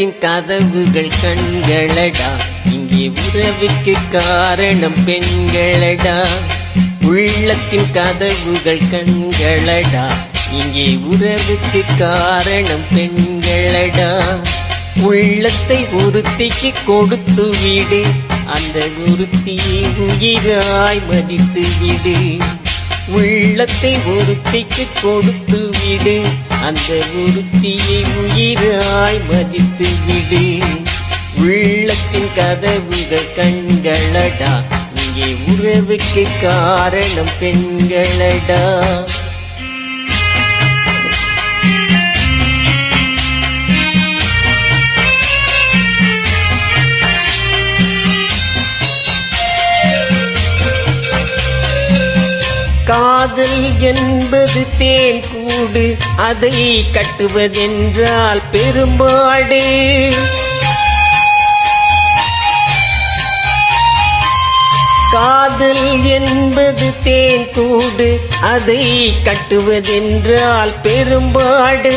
உள்ளத்தின் கதவுகள் கண்களடா, இங்கே உறவுக்கு காரணம் பெண்களடா. உள்ளத்தின் கதவுகள் கண்களடா, இங்கே உறவுக்கு காரணம் பெண்களடா. உள்ளத்தை ஒருத்திக்கு கொடுத்து விடு, அந்த ஒருத்தியை உயிராய் மதித்து விடு. உள்ளத்தை ஒருத்திக்கு கொடுத்து விடு, அந்த ஒருத்தியை உயிராய் மதித்து விடு. உள்ளத்தின் கதவுகள் கண்களடா, இங்கே உறவுக்கு காரணம் பெண்களடா. காதல் என்பது தேன் கூடு, அதை கட்டுவதென்றால் பெரும்பாடு. காதல் என்பது தேன் கூடு, அதை கட்டுவதென்றால் பெரும்பாடு.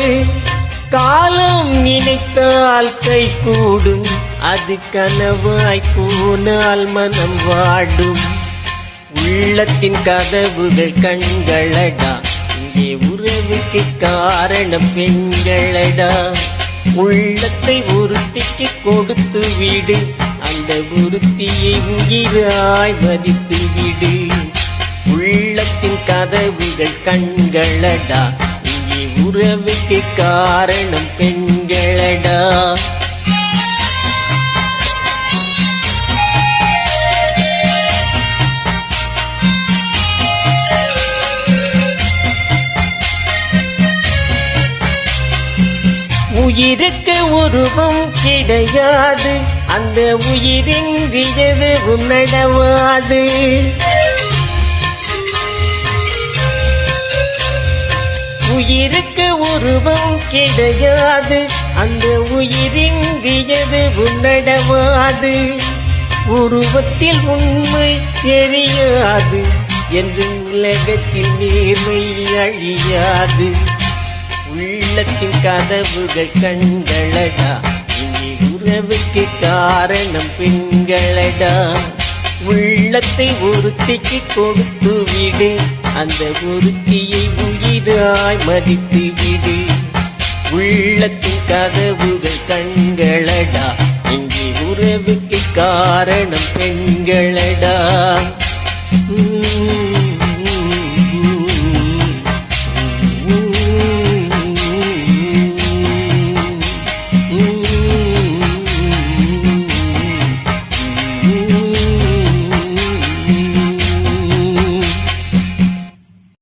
காலம் நினைத்தால் கை கூடும், அது கனவாய் போனால் மனம் வாடும். உள்ளத்தின் கதவுகள் கண்களடா, இங்கே உறவுக்கு காரணம் பெண்களடா. உள்ளத்தை ஒருத்திக்கு கொடுத்து விடு, அந்த ஒருத்தியை உயிராய் மதித்து விடு. உள்ளத்தின் கதவுகள் கண்களடா, இங்கே உறவுக்கு காரணம் பெண்களடா. உயிருக்கு உருவம் கிடையாது, அந்த உயிரின்றியது உன்னடவாது. உயிருக்கு உருவம் கிடையாது, அந்த உயிரின்றியது உன்னடவாது. உருவத்தில் உண்மை தெரியாது என்று உலகத்தில் நேர்மை அழியாது. உள்ளத்தின் கதவுகள் கண்களடா, இங்கே உறவுக்கு காரணம் பெண்களடா. உள்ளத்தை ஒருத்திக்கு கொடுத்து விடு, அந்த ஒருத்தியை உயிராய் மதித்து விடு. உள்ளத்தின் கதவுகள் கண்களடா, இங்கே உறவுக்கு காரணம் பெண்கள்.